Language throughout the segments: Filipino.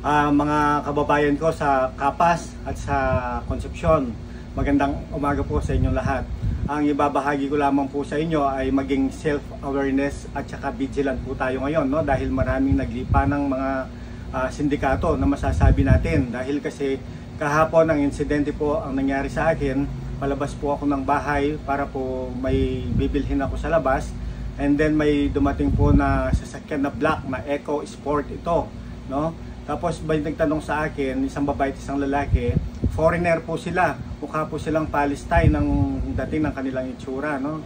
mga kababayan ko sa Kapas at sa Concepcion. Magandang umaga po sa inyong lahat. Ang ibabahagi ko lamang po sa inyo ay maging self-awareness at saka vigilant po tayo ngayon, no? Dahil maraming naglipa ng mga sindikato na masasabi natin. Dahil kasi kahapon ang insidente po ang nangyari sa akin, palabas po ako ng bahay para po may bibilhin ako sa labas. And then may dumating po na sasakyan na black na Eco Sport ito, no? Tapos may nagtanong sa akin, isang babae at isang lalaki, foreigner po sila, mukha po silang Palestine ng dating ng kanilang itsura, no?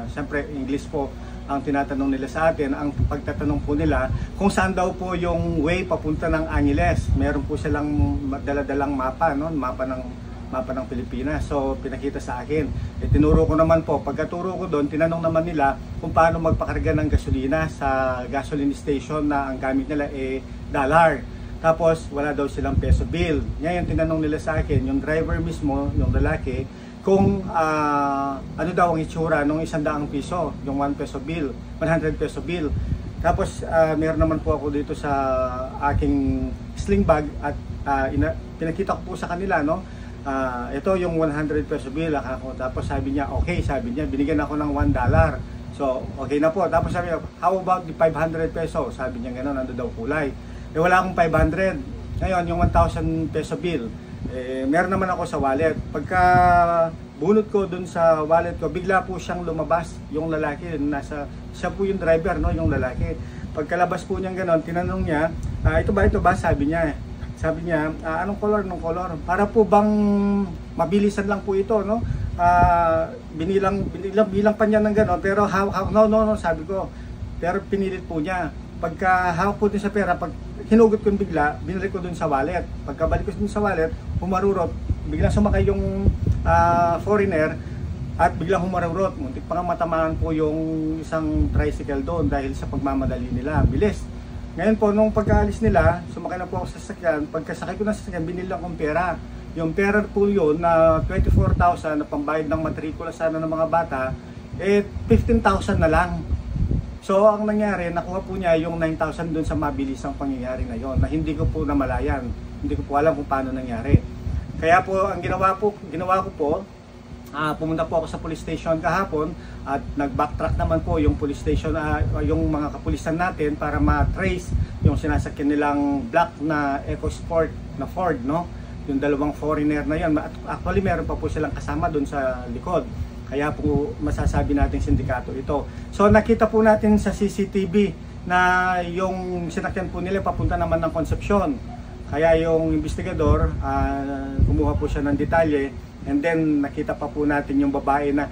Siyempre English po ang tinatanong nila sa atin. Ang pagtatanong po nila kung saan daw po yung way papunta ng Angeles. Meron po silang dala-dalang mapa, no? Mapa ng Pilipinas. So pinakita sa akin. Tinuro ko naman po. Pagkaturo ko doon, tinanong naman nila kung paano magpakarga ng gasolina sa gasoline station na ang gamit nila dollar. Tapos wala daw silang peso bill. Ngayon tinanong nila sa akin, yung driver mismo, yung lalaki, kung ano daw ang itsura nung 100 piso, yung 1 peso bill, 100 peso bill. Tapos meron naman po ako dito sa aking sling bag at pinakita ko po sa kanila, no? Ito yung 100 peso bill ako. Tapos sabi niya, okay, sabi niya, binigyan ako ng $1. So, okay na po. Tapos sabi niya, how about the 500 peso? Sabi niya gano'n, nando daw kulay. Wala akong 500. Ngayon, yung 1,000 peso bill, meron naman ako sa wallet. Pagka bunot ko dun sa wallet ko, bigla po siyang lumabas, yung lalaki. Siya po yung driver, no, yung lalaki. Pagkalabas po niyang gano'n, tinanong niya, ito ba? Sabi niya, anong color? Para po bang mabilisan lang po ito, no? Bilang pa niya ng gano'n, pero no, sabi ko. Pero pinilit po niya. Pagka hawak po din sa pera, pag hinugot ko bigla, binalik ko dun sa wallet. Pagkabalik ko dun sa wallet, humarurot, biglang sumakay yung foreigner at biglang humarurot. Muntik pa nga matamaan po yung isang tricycle doon dahil sa pagmamadali nila. Bilis. Ngayon po, nung pagkaalis nila, sumakay na po ako sa sasakyan. Pagkasakay ko na sa sasakyan, binili akong pera. Yung pera po yun na 24,000 na pambayad ng matrikula sana ng mga bata, 15,000 na lang. So ang nangyari, nakuha po niya yung 9,000 dun sa mabilisang pangyayari na yon na hindi ko po namalayan. Hindi ko po alam kung paano nangyari. Kaya po ang ginawa ko po, pumunta po ako sa police station kahapon at nag-backtrack naman po yung police station, yung mga kapulisan natin para ma-trace yung sinasakyan nilang black na EcoSport na Ford, no? Yung dalawang foreigner na yan. Actually meron pa po silang kasama dun sa likod. Kaya po masasabi natin sindikato ito. So nakita po natin sa CCTV na yung sinakyan po nila papunta naman ng Concepcion. Kaya yung investigador, kumuha po siya ng detalye. And then nakita pa po natin yung babae na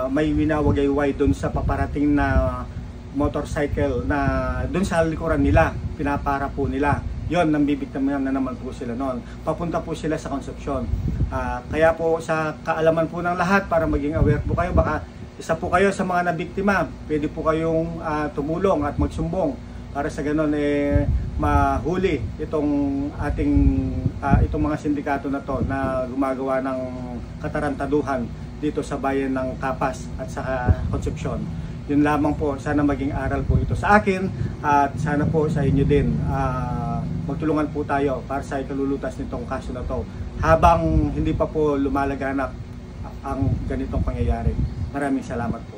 may winawagayway doon sa paparating na motorcycle na doon sa likuran nila. Pinapara po nila. Yon, nambibigtaman na naman po sila noon. Papunta po sila sa Concepcion. Kaya po sa kaalaman po ng lahat, para maging aware po kayo, baka isa po kayo sa mga nabiktima, pwede po kayong tumulong at magsumbong para sa ganun mahuli itong itong mga sindikato na to na gumagawa ng katarantaduhan dito sa bayan ng Kapas at sa Concepcion. Yun lamang po, sana maging aral po ito sa akin at sana po sa inyo din. Magtulungan po tayo para sa ikalulutas nitong kaso na to habang hindi pa po lumalaganap ang ganitong pangyayari. Maraming salamat po.